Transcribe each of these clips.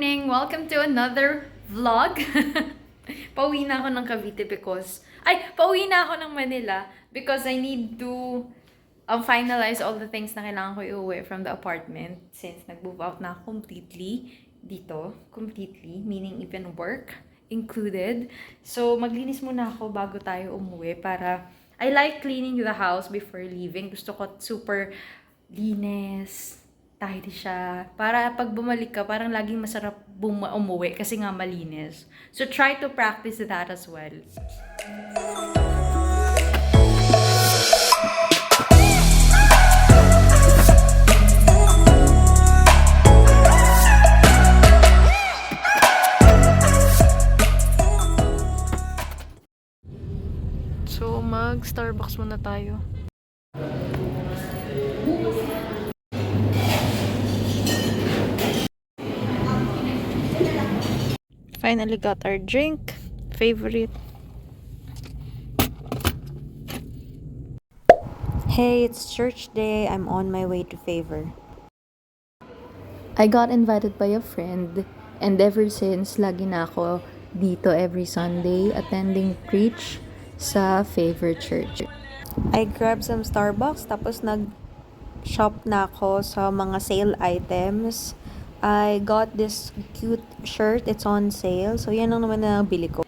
morning! Welcome to another vlog. Pauwi na ako ng Cavite because... pauwi na ako ng Manila because I need to finalize all the things na kailangan ko iuwi from the apartment since nag-move out na completely dito. Completely, meaning even work included. So, maglinis muna ako bago tayo umuwi para... I like cleaning the house before leaving. Gusto ko super linis, tidy siya. Para pag bumalik ka, parang laging masarap umuwi kasi nga malinis. So, try to practice that as well. So, mag-Starbucks muna tayo. Finally got our drink. Favorite. Hey, it's church day. I'm on my way to Favor. I got invited by a friend and ever since, lagi na ako dito every Sunday attending preach sa Favor Church. I grabbed some Starbucks tapos nag-shop na ako sa mga sale items. I got this cute shirt. It's on sale. So, yan lang naman na nabili ko.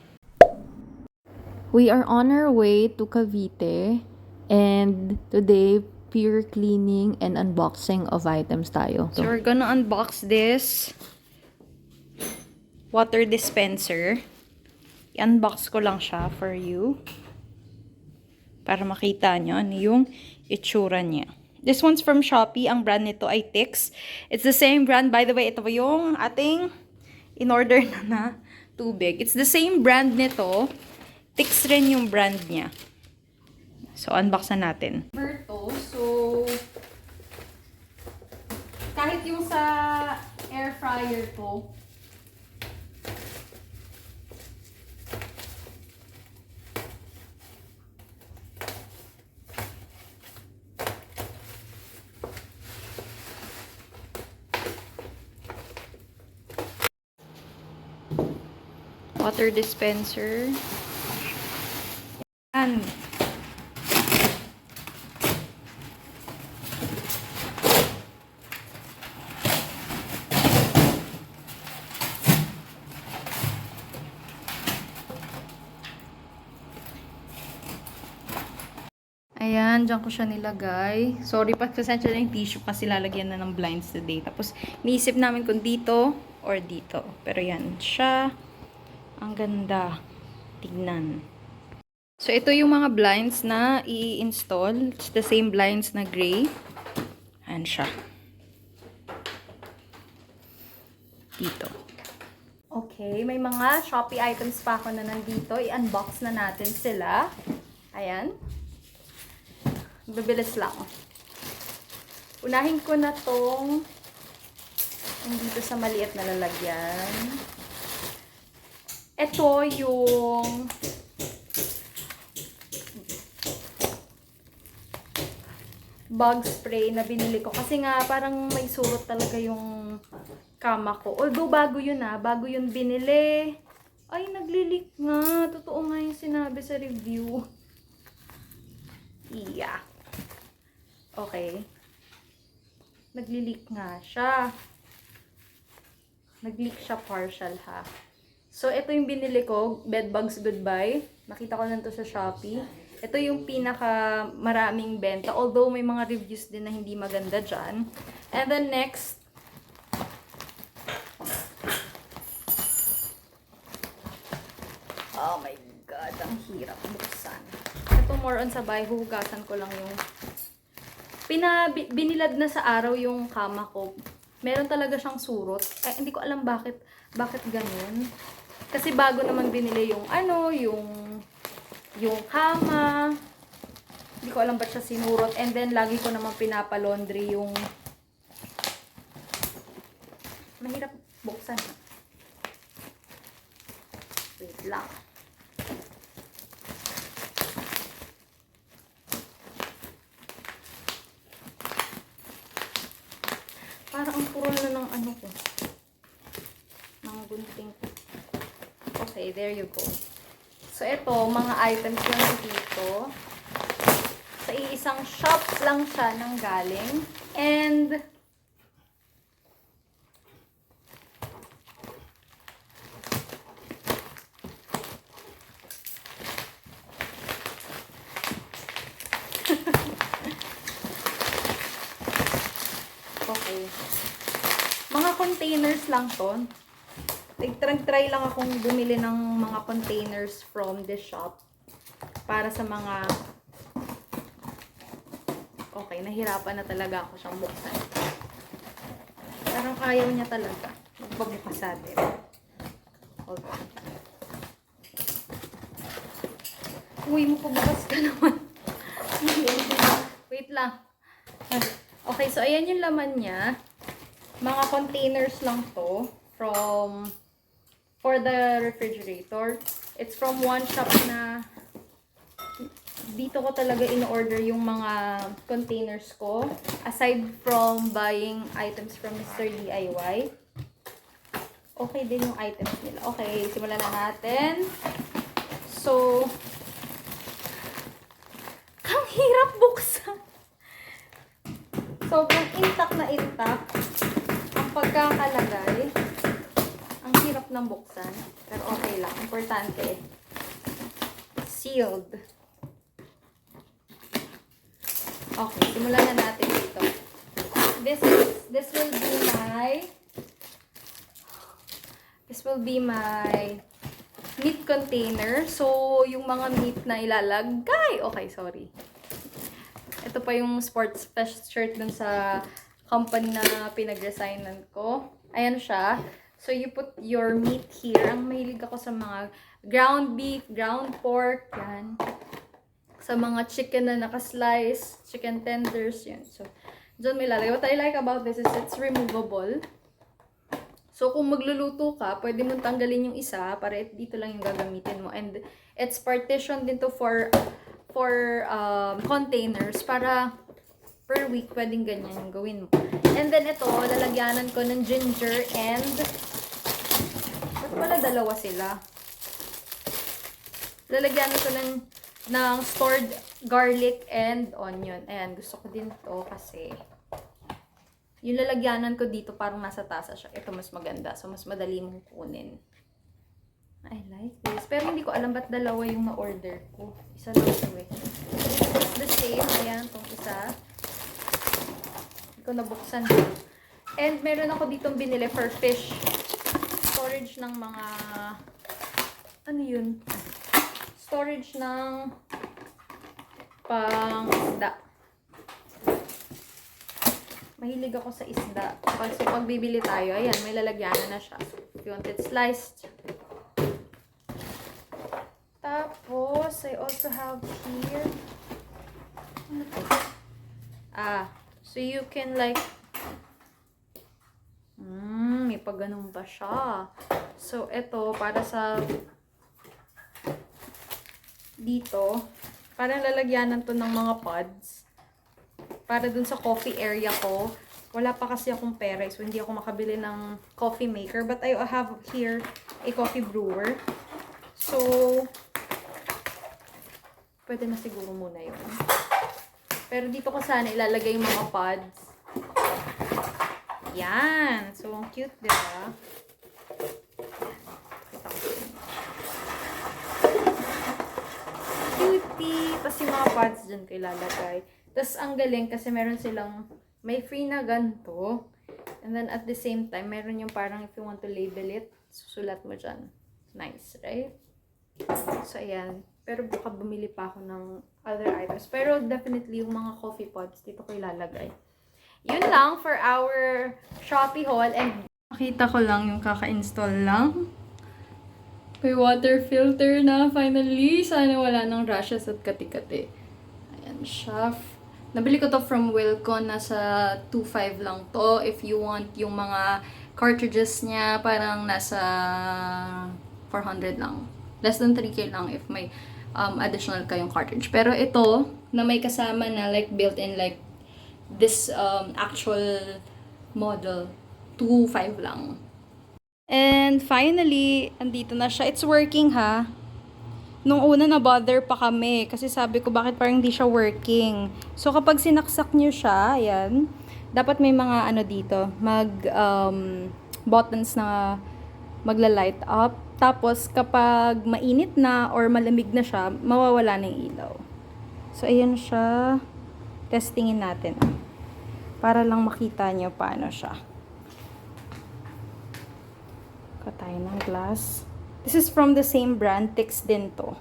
We are on our way to Cavite and today pure cleaning and unboxing of items tayo. So we're gonna unbox this water dispenser. I-unbox ko lang siya for you para makita nyo ano yung itsura niya. This one's from Shopee. Ang brand nito ay Tix. It's the same brand. By the way, ito yung ating in-order na tubig. It's the same brand nito. Tix rin yung brand niya. So, unbox na natin. So, kahit yung sa air fryer ko, water dispenser. Yan. Ayan, dyan ko siya nilagay. Sorry, pasensya na yung tissue kasi lalagyan na ng blinds today. Tapos, niisip namin kung dito or dito. Pero yan siya. Ang ganda. Tignan. So, ito yung mga blinds na i-install. It's the same blinds na gray. Ayan siya. Dito. Okay, may mga Shopee items pa ako na nandito. I-unbox na natin sila. Ayan. Bibilis lang. Unahin ko na tong dito sa maliit na lalagyan. Ito yung bug spray na binili ko. Kasi nga, parang may surot talaga yung kama ko. Although, bago yun bago yun binili. Ay, naglilik nga. Totoo nga yung sinabi sa review. Yeah. Okay. Naglilik nga siya. Nagleak siya partial So, ito yung binili ko. Bedbugs Goodbye. Nakita ko lang to sa Shopee. Ito yung pinaka maraming benta. Although, may mga reviews din na hindi maganda dyan. And then next, oh my God, ang hirap buksan. Ito more on sa bahay, huhugasan ko lang yung binilad na sa araw yung kama ko. Meron talaga siyang surot. Hindi ko alam bakit ganun. Kasi bago naman binili yung yung kama. Hindi ko alam ba't siya sinurot. And then, lagi ko naman pinapalaundry yung mahirap buksan. Wait lang. Parang ang puro na ng ano ko. gunting. Okay, there you go. So, ito, mga items lang dito. Sa iisang shop lang siya nang galing. And, okay. Mga containers lang to. Try lang akong bumili ng mga containers from this shop. Para sa mga... Okay, nahirapan na talaga ako siyang buksan. Parang ayaw niya talaga. Magpabukas natin. Hold on. Uy, mapabukas ka naman. Wait lang. Okay, so ayan yung laman niya. Mga containers lang to for the refrigerator. It's from one shop na dito ko talaga in-order yung mga containers ko. Aside from buying items from Mr. DIY. Okay din yung items nila. Okay, simulan na natin. So, ang hirap buksan. Sobrang intact na intact. Ang pagkakalagay. Ang hirap ng buksan. Pero okay lang. Importante. Sealed. Okay, simulan na natin dito. This will be my meat container. So, yung mga meat na ilalagay. Okay, sorry. Ito pa yung sports shirt dun sa company na pinag-resignan ko. Ayan siya. So, you put your meat here. Ang mahilig ako sa mga ground beef, ground pork, yan. Sa mga chicken na naka-slice, chicken tenders, yan. So, dyan may lalagay. What I like about this is it's removable. So, kung magluluto ka, pwede mong tanggalin yung isa para dito lang yung gagamitin mo. And it's partitioned into for containers para per week pwedeng ganyan yung gawin mo. And then ito, lalagyanan ko ng ginger and ba't pala dalawa sila? Lalagyanan ko ng stored garlic and onion. Ayan, gusto ko din to kasi yung lalagyanan ko dito parang nasa tasa siya. Ito mas maganda. So, mas madali mong kunin. I like this. Pero hindi ko alam ba't dalawa yung na-order ko. Isa lang ito eh. It's the same. Ayan, itong isa. Hindi ko nabuksan. And meron ako ditong binili for fish. Storage ng mga... Ano yun? Storage ng pang-isda. Mahilig ako sa isda. So, pag bibili tayo, ayan, may lalagyanan na siya. So, if you want it sliced. Tapos, I also have here. Ano to? So you can like, may pagganong pa siya. So, ito, para sa dito, parang lalagyanan to ng mga pods. Para dun sa coffee area ko. Wala pa kasi akong pera, so hindi ako makabili ng coffee maker. But I have here a coffee brewer. So, pwede na siguro muna yun. Pero dito ko sana ilalagay yung mga pods. Yan. So, ang cute, diba? Cutie. Tapos yung mga pods dyan ko ilalagay. Tapos, ang galing kasi meron silang may free na ganito. And then, at the same time, meron yung parang if you want to label it, susulat mo dyan. Nice, right? So, ayan. Pero baka bumili pa ako ng other items. Pero definitely, yung mga coffee pods, dito ko ilalagay. Yun lang for our Shopee haul. And nakita ko lang yung kaka-install lang. May water filter na finally. Sana wala nang rashes at kati-kati. Ayan siya. Nabili ko to from Wilco. Nasa 2.5 lang to. If you want yung mga cartridges niya, parang nasa 400 lang. Less than 3K lang if may additional kayong cartridge. Pero ito, na may kasama na like built-in like this actual model, 2.5 lang. And finally, andito na siya. It's working ha. Nung una na-bother pa kami kasi sabi ko bakit parang hindi siya working. So kapag sinaksak niyo siya, ayan, dapat may mga ano dito, buttons na magla-light up. Tapos kapag mainit na or malamig na siya, mawawala na yung ilaw. So ayan siya. Testingin natin. Para lang makita niyo paano siya. Tayo ng glass. This is from the same brand, Tix din to.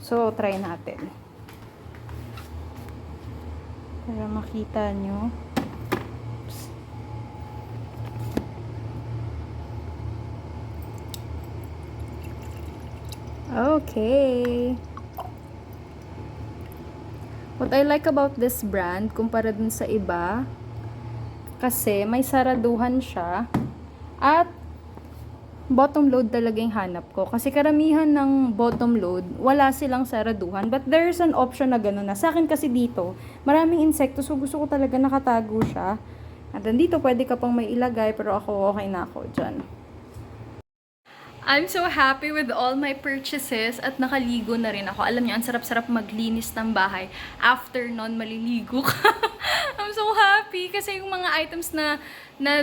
So, try natin. Para makita nyo. Oops. Okay. What I like about this brand, kumpara dun sa iba, kasi may saraduhan siya at bottom load talaga yung hanap ko. Kasi karamihan ng bottom load, wala silang saraduhan. But there's an option na gano'n na. Sa akin kasi dito, maraming insekto. So gusto ko talaga nakatago siya. At dito pwede ka pang may ilagay. Pero ako, okay na ako dyan. I'm so happy with all my purchases at nakaligo na rin ako. Alam niyo, ang sarap-sarap maglinis ng bahay. After nun, maliligo ka. I'm so happy kasi yung mga items na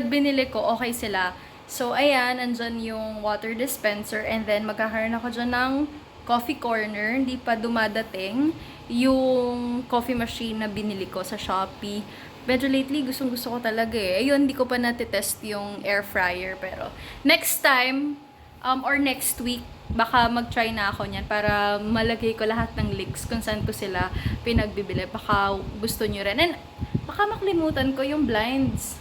binili ko, okay sila. So, ayan, andyan yung water dispenser and then magkakaroon ako dyan ng coffee corner. Hindi pa dumadating yung coffee machine na binili ko sa Shopee. Medyo lately, gustong-gusto ko talaga eh. Ayun, hindi ko pa natitest yung air fryer. Pero, next time, or next week, baka mag-try na ako niyan para malagay ko lahat ng links kung saan ko sila pinagbibili. Baka gusto nyo rin. And, baka makalimutan ko yung blinds.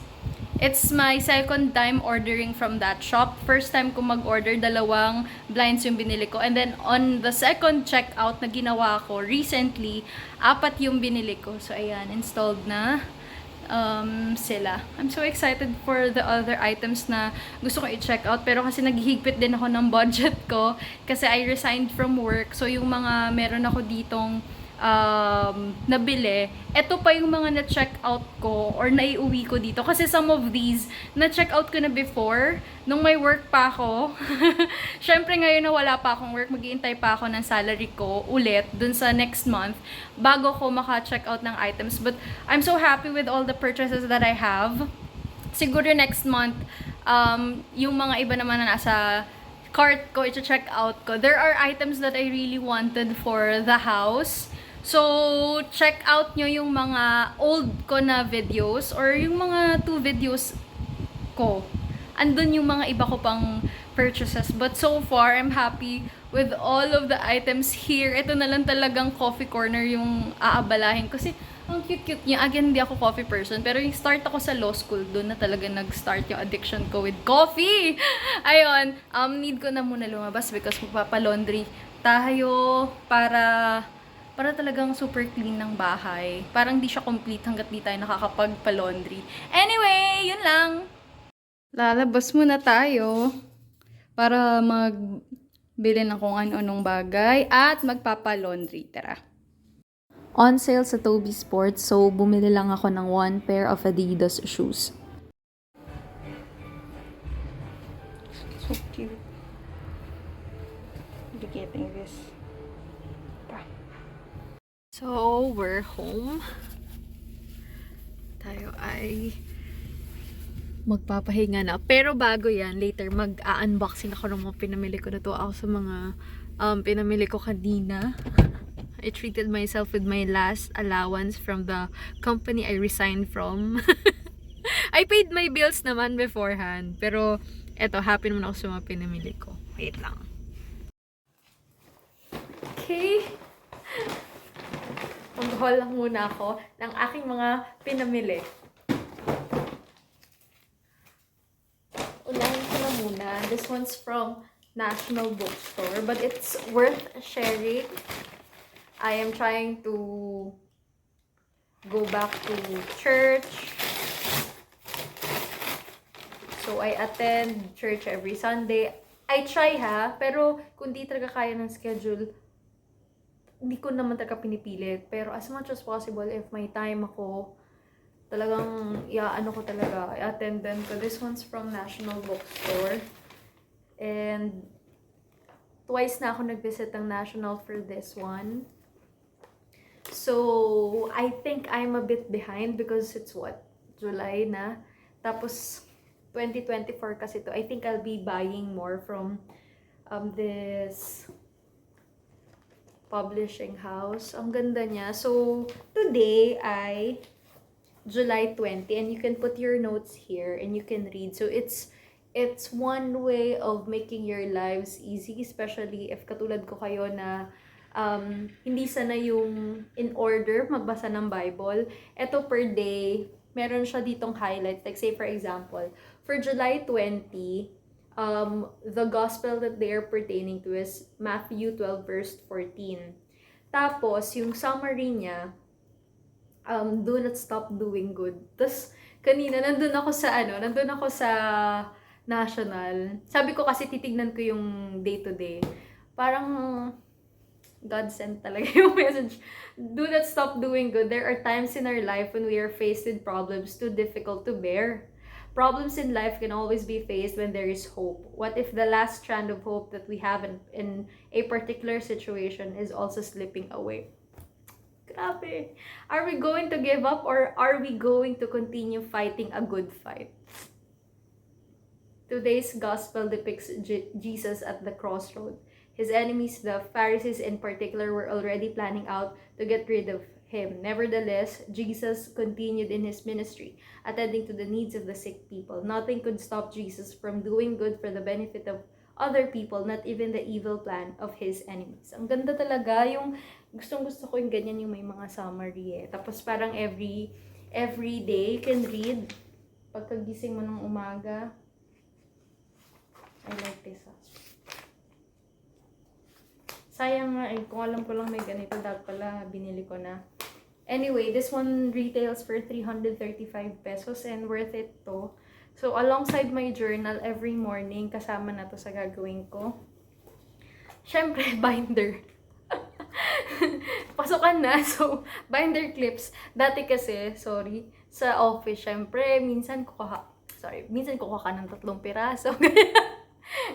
It's my second time ordering from that shop. First time ko mag-order, 2 blinds yung binili ko. And then, on the second checkout na ginawa ko recently, 4 yung binili ko. So, ayan, installed na sila. I'm so excited for the other items na gusto ko i-check out. Pero kasi naghihigpit din ako ng budget ko. Kasi I resigned from work. So, yung mga meron ako ditong nabili, eto pa yung mga na-check out ko or naiuwi ko dito. Kasi some of these, na-check out ko na before, nung may work pa ako. Syempre ngayon na wala pa akong work, mag-iintay pa ako ng salary ko ulit dun sa next month bago ko maka-check out ng items. But I'm so happy with all the purchases that I have. Siguro next month, yung mga iba naman na nasa cart ko, i-check out ko. There are items that I really wanted for the house. So, check out nyo yung mga old ko na videos or yung mga 2 videos ko. Andun yung mga iba ko pang purchases. But so far, I'm happy with all of the items here. Ito na lang talagang coffee corner yung aabalahin. Kasi, ang cute-cute niya. Again, hindi ako coffee person. Pero yung start ako sa law school, doon na talaga nag-start yung addiction ko with coffee. Ayun, need ko na muna lumabas because magpapa-laundry tayo para talagang super clean ng bahay. Parang di siya complete hanggat di tayo nakakapagpa-laundry. Anyway, yun lang. Lalabas muna tayo para magbili ng kung ano-anong bagay at magpapa-laundry. Tara. On sale sa Toby Sports, so bumili lang ako ng 1 pair of Adidas shoes. So cute. I'll be getting this. So, we're home. Tayo ay magpapahinga na. Pero bago yan, later mag-unboxing ako ng mga pinamili ko na to. Ako sa mga pinamili ko kanina. I treated myself with my last allowance from the company I resigned from. I paid my bills naman beforehand. Pero, eto, happy naman ako sa mga pinamili ko. Wait lang. Okay. Mag-haul lang muna ako ng aking mga pinamili. Unahin ko na muna. This one's from National Bookstore, but it's worth sharing. I am trying to go back to church. So, I attend church every Sunday. I try pero kung di talaga kaya ng schedule, hindi ko naman talaga pinipilit. Pero as much as possible, if may time ako, talagang, ko talaga, i-attendan ko. This one's from National Bookstore. And twice na ako nag-visit ng National for this one. So, I think I'm a bit behind because it's what? July na. Tapos, 2024 kasi to. I think I'll be buying more from this publishing house. Ang ganda niya. So, today ay July 20 and you can put your notes here and you can read. So, it's one way of making your lives easy, especially if katulad ko kayo na hindi sana yung in order magbasa ng Bible. Ito per day, meron siya ditong highlights. Like say for example, for July 20, the gospel that they are pertaining to is Matthew 12 verse 14. Tapos, yung summary niya, do not stop doing good. Tapos, kanina, nandun ako sa National. Sabi ko kasi titignan ko yung day-to-day. Parang, God sent talaga yung message. Do not stop doing good. There are times in our life when we are faced with problems too difficult to bear. Problems in life can always be faced when there is hope. What if the last strand of hope that we have in a particular situation is also slipping away? Grabe. Are we going to give up or are we going to continue fighting a good fight? Today's gospel depicts Jesus at the crossroad. His enemies, the Pharisees in particular, were already planning out to get rid of him. Nevertheless, Jesus continued in his ministry, attending to the needs of the sick people. Nothing could stop Jesus from doing good for the benefit of other people, not even the evil plan of his enemies. Ang ganda talaga, yung gustong-gusto ko yung ganyan, yung may mga summary Tapos parang every day you can read. Pagkagising mo ng umaga, I like this. Sayang nga kung alam ko lang may ganito, dapat pala binili ko na. Anyway, this one retails for 335 pesos and worth it to. So, alongside my journal, every morning, kasama na to sa gagawin ko. Syempre, binder. Pasukan na. So, binder clips. Dati kasi, sa office, syempre, minsan kukuha ka ng 3 piraso.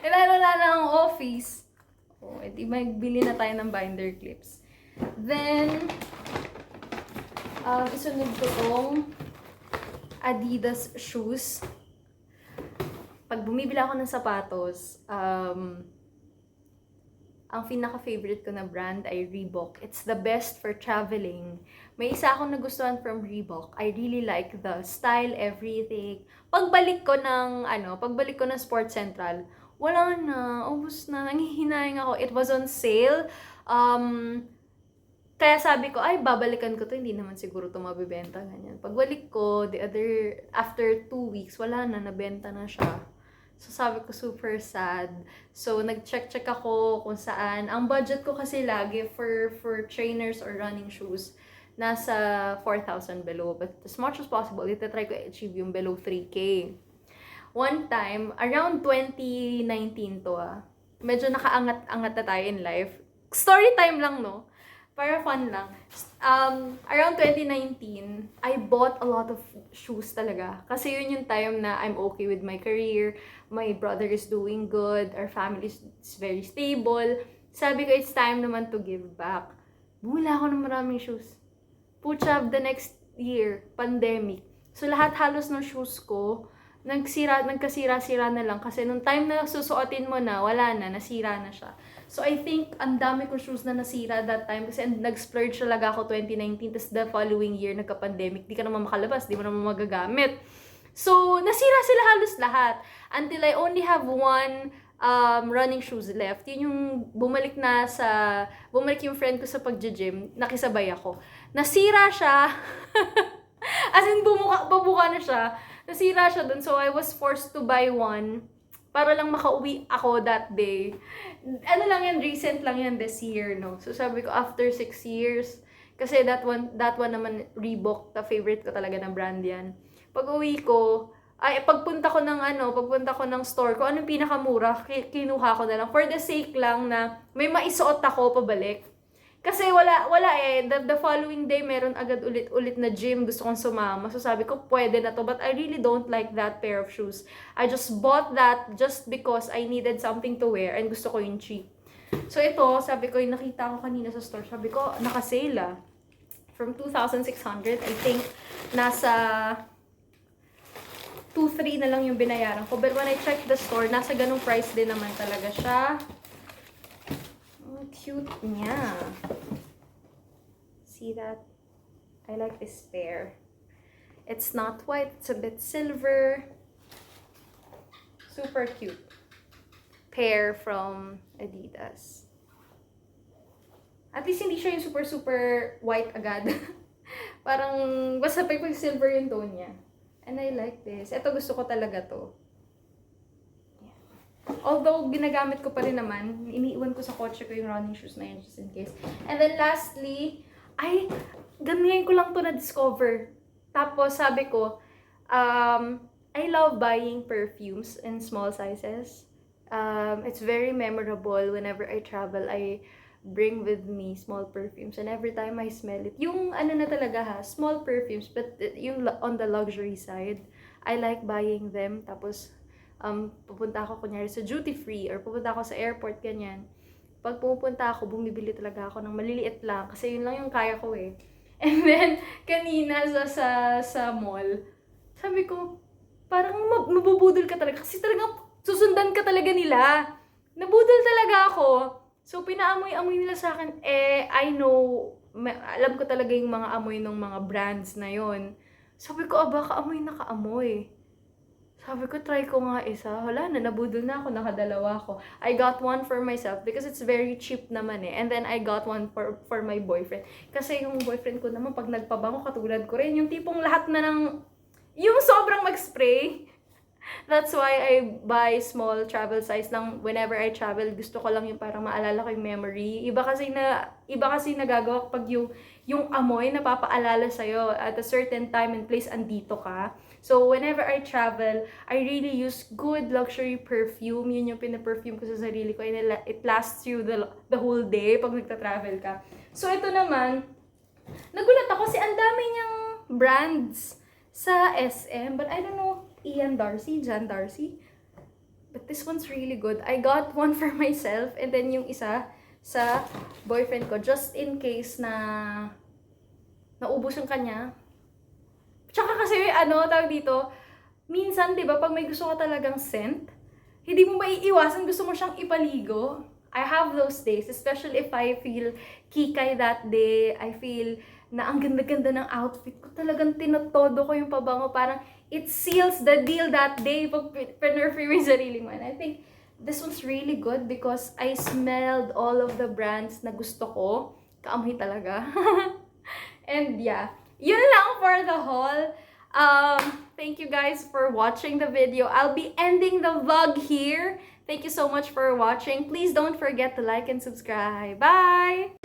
Lalo na ng office. Edi magbili na tayo ng binder clips. Then, isunod ko tong Adidas shoes. Pag bumibili ako ng sapatos, ang pinaka-favorite ko na brand ay Reebok. It's the best for traveling. May isa akong nagustuhan from Reebok. I really like the style, everything. Pagbalik ko ng Sports Central, wala na, ubos na, nangihinayang ako. It was on sale. Kaya sabi ko, ay, babalikan ko to, hindi naman siguro to mabibenta, ganyan. Pagbalik ko, after 2 weeks, wala na, nabenta na siya. So, sabi ko, super sad. So, nag-check ako kung saan. Ang budget ko kasi lagi for trainers or running shoes, nasa 4,000 below. But as much as possible, itatry ko i-achieve yung below 3K. One time, around 2019 to medyo nakaangat-angat na tayo in life. Story time lang, no? Para fun lang. Around 2019, I bought a lot of shoes talaga. Kasi yun yung time na I'm okay with my career, my brother is doing good, our family is very stable. Sabi ko, it's time naman to give back. Bumula ako ng maraming shoes. Pucha, the next year, pandemic. So lahat halos ng shoes ko, nagkasira-sira na lang. Kasi nung time na susuotin mo na, wala na, nasira na siya. So, I think, ang dami ko shoes na nasira that time. Kasi nag-splurge talaga ako 2019. Tapos the following year, nagka-pandemic. Di ka naman makalabas, di mo naman magagamit. So, nasira sila halos lahat. Until I only have one running shoes left. Yun yung bumalik yung friend ko sa pag-gym. Nakisabay ako. Nasira siya. As in, babuka na siya. Nasira siya dun. So, I was forced to buy one para lang makauwi ako that day. Ano lang yan, recent lang yan this year, no? So, sabi ko, after 6 years, kasi that one naman, Reebok, the favorite ko talaga na brand yan. Pag uwi ko, pagpunta ko ng store ko, anong pinakamura, kinuha ko na lang. For the sake lang na may maisuot ako pabalik. Kasi wala eh. The following day, meron agad ulit na gym. Gusto kong sumama. So sabi ko, pwede na to. But I really don't like that pair of shoes. I just bought that just because I needed something to wear and gusto ko yung cheap. So ito, sabi ko, yung nakita ko kanina sa store. Sabi ko, naka-sale ah. From 2,600, I think, nasa 2,300 na lang yung binayaran ko. But when I checked the store, nasa ganung price din naman talaga siya. Cute niya. See that? I like this pair. It's not white, it's a bit silver. Super cute. Pair from Adidas. At least hindi siya yung super white agad. Parang basta pa yung silver yung tone niya. And I like this. Ito gusto ko talaga to. Although, ginagamit ko pa rin naman, iniiwan ko sa kotse ko yung running shoes na yun, just in case. And then lastly, ganyan ko lang to na-discover. Tapos, sabi ko, I love buying perfumes in small sizes. It's very memorable whenever I travel. I bring with me small perfumes. And every time I smell it, yung ano na talaga ha, small perfumes, but yung on the luxury side, I like buying them. Tapos, pupunta ako kunyari sa duty free or pupunta ako sa airport, ganyan. Pag pupunta ako, bumibili talaga ako ng maliliit lang kasi yun lang yung kaya ko eh. And then, kanina sa mall, sabi ko, parang mabubudol ka talaga kasi talagang susundan ka talaga nila. Nabudol talaga ako. So, pinaamoy-amoy nila sa akin. I know, alam ko talaga yung mga amoy ng mga brands na yon. Sabi ko, baka amoy na kaamoy. Sabi ko, try ko nga isa. Wala na, nabudol na ako, nakadalawa ako. I got one for myself because it's very cheap naman eh. And then I got one for my boyfriend. Kasi yung boyfriend ko naman, pag nagpabango, katulad ko rin, yung tipong lahat na ng, yung sobrang mag-spray. That's why I buy small travel size lang whenever I travel. Gusto ko lang yung parang maalala ko yung memory. Iba kasi nagagawa kapag yung amoy na papaalala sa'yo at a certain time and place andito ka. So, whenever I travel, I really use good luxury perfume. Yun yung pinaperfume ko sa sarili ko. And it lasts you the whole day pag nagta-travel ka. So, ito naman, nagulat ako kasi ang dami niyang brands sa SM. But I don't know, Jan Darcy. But this one's really good. I got one for myself and then yung isa sa boyfriend ko just in case na naubos yung kanya. Tsaka kasi, tawag dito, minsan, di ba, pag may gusto ka talagang scent, hindi mo maiiwasan, gusto mo siyang ipaligo. I have those days, especially if I feel kikay that day, I feel na ang ganda-ganda ng outfit ko, talagang tinotodo ko yung pabango, parang it seals the deal that day pag pinerfume yung sarili mo. And I think this one's really good because I smelled all of the brands na gusto ko. Kaamoy talaga. And yeah, yun lang for the haul. Thank you guys for watching the video. I'll be ending the vlog here. Thank you so much for watching. Please don't forget to like and subscribe. Bye!